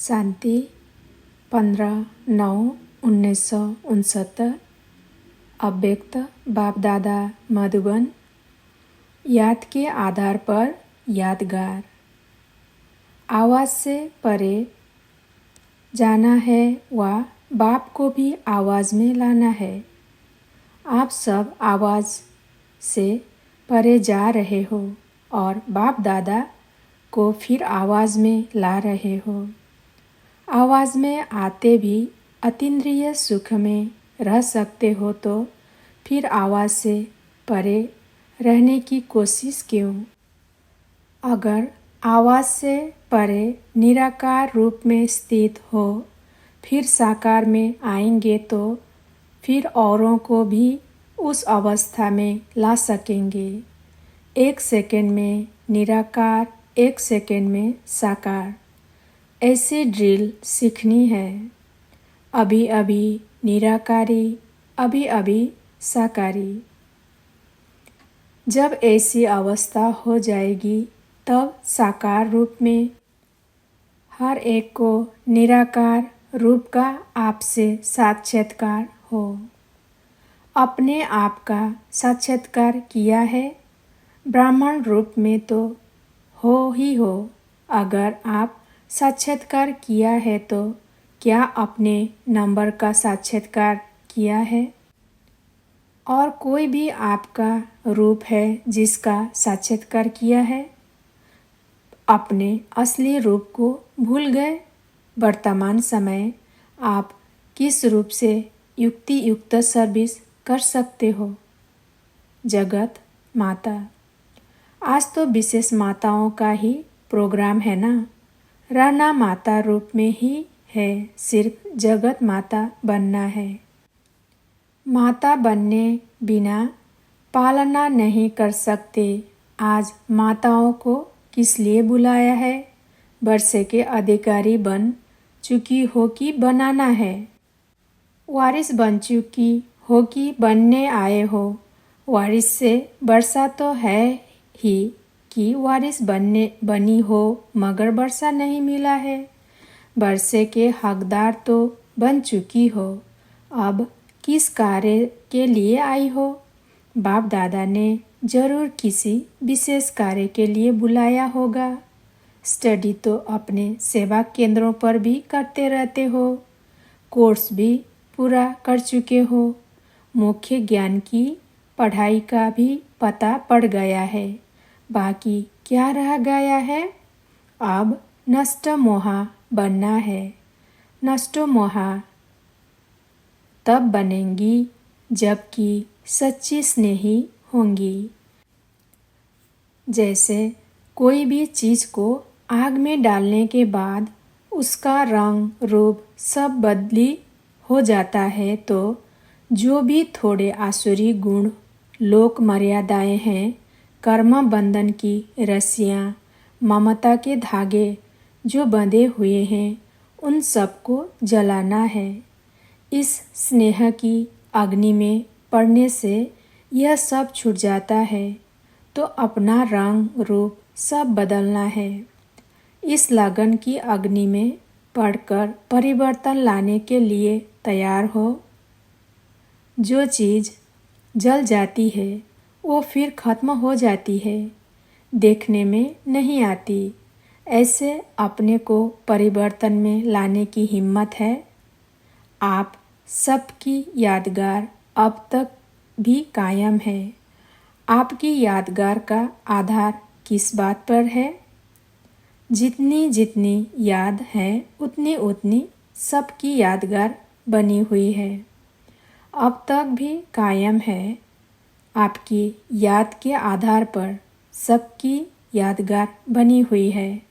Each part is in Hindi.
शांति 15/9/1969। अव्यक्त बाप दादा मधुबन। याद के आधार पर यादगार। आवाज़ से परे जाना है व बाप को भी आवाज़ में लाना है। आप सब आवाज़ से परे जा रहे हो और बाप दादा को फिर आवाज़ में ला रहे हो। आवाज़ में आते भी अतीन्द्रिय सुख में रह सकते हो तो फिर आवाज़ से परे रहने की कोशिश क्यों? अगर आवाज़ से परे निराकार रूप में स्थित हो फिर साकार में आएंगे तो फिर औरों को भी उस अवस्था में ला सकेंगे। 1 सेकंड में निराकार, 1 सेकंड में साकार। ऐसी ड्रिल सीखनी है। अभी अभी निराकारी, अभी अभी साकारी। जब ऐसी अवस्था हो जाएगी तब साकार रूप में हर एक को निराकार रूप का आपसे साक्षात्कार हो। अपने आप का साक्षात्कार किया है, ब्राह्मण रूप में तो हो ही हो। अगर आप साक्षात्कार किया है तो क्या अपने नंबर का साक्षात्कार किया है? और कोई भी आपका रूप है जिसका साक्षात्कार किया है? अपने असली रूप को भूल गए? वर्तमान समय आप किस रूप से युक्ति युक्त सर्विस कर सकते हो? जगत माता। आज तो विशेष माताओं का ही प्रोग्राम है ना। रहना माता रूप में ही है, सिर्फ जगत माता बनना है। माता बनने बिना पालना नहीं कर सकते। आज माताओं को किस लिए बुलाया है? वर्षे के अधिकारी बन चुकी हो कि बनाना है? वारिस बन चुकी हो कि बनने आए हो? वारिस से वर्षा तो है ही कि वारिस बनी हो मगर वर्षा नहीं मिला है। वर्षे के हकदार तो बन चुकी हो, अब किस कार्य के लिए आई हो? बाप दादा ने जरूर किसी विशेष कार्य के लिए बुलाया होगा। स्टडी तो अपने सेवा केंद्रों पर भी करते रहते हो, कोर्स भी पूरा कर चुके हो, मुख्य ज्ञान की पढ़ाई का भी पता पड़ गया है। बाकी क्या रह गया है? अब नष्ट मोहा बनना है। नष्ट मोहा तब बनेंगी जबकि सच्ची स्नेही होंगी। जैसे कोई भी चीज़ को आग में डालने के बाद उसका रंग रूप सब बदली हो जाता है, तो जो भी थोड़े आसुरी गुण, लोक मर्यादाएं हैं, कर्म बंधन की रस्सियाँ, ममता के धागे जो बंधे हुए हैं, उन सबको जलाना है। इस स्नेह की अग्नि में पड़ने से यह सब छूट जाता है, तो अपना रंग रूप सब बदलना है। इस लगन की अग्नि में पड़कर परिवर्तन लाने के लिए तैयार हो। जो चीज़ जल जाती है वो फिर खत्म हो जाती है, देखने में नहीं आती। ऐसे अपने को परिवर्तन में लाने की हिम्मत है। आप सबकी यादगार अब तक भी कायम है। आपकी यादगार का आधार किस बात पर है? जितनी जितनी याद है उतनी उतनी सबकी यादगार बनी हुई है। अब तक भी कायम है। आपकी याद के आधार पर सबकी यादगार बनी हुई है।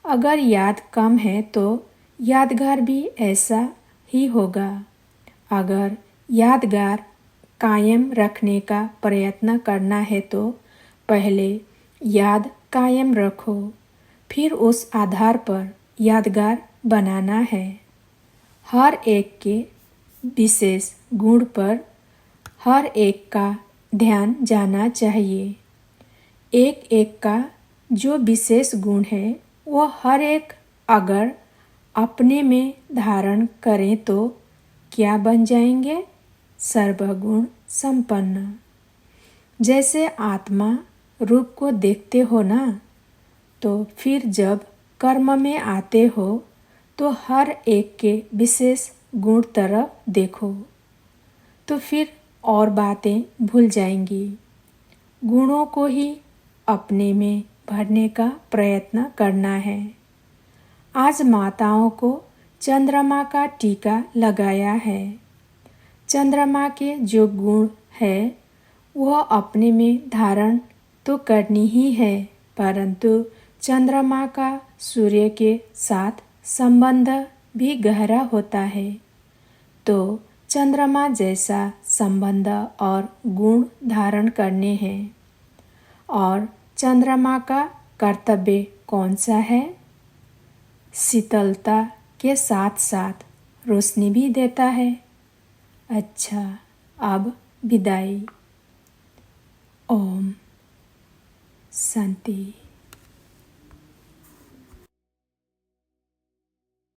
अगर याद कम है तो यादगार भी ऐसा ही होगा। अगर यादगार कायम रखने का प्रयत्न करना है तो पहले याद कायम रखो, फिर उस आधार पर यादगार बनाना है। हर एक के विशेष गुण पर हर एक का ध्यान जाना चाहिए। एक एक का जो विशेष गुण है वो हर एक अगर अपने में धारण करें तो क्या बन जाएंगे? सर्वगुण संपन्न। जैसे आत्मा रूप को देखते हो ना, तो फिर जब कर्म में आते हो तो हर एक के विशेष गुण तरफ देखो, तो फिर और बातें भूल जाएंगी। गुणों को ही अपने में भरने का प्रयत्न करना है। आज माताओं को चंद्रमा का टीका लगाया है। चंद्रमा के जो गुण है वह अपने में धारण तो करनी ही है, परंतु चंद्रमा का सूर्य के साथ संबंध भी गहरा होता है। तो चंद्रमा जैसा संबंध और गुण धारण करने हैं। और चंद्रमा का कर्तव्य कौन सा है? शीतलता के साथ साथ रोशनी भी देता है। अच्छा, अब विदाई। ओम शांति।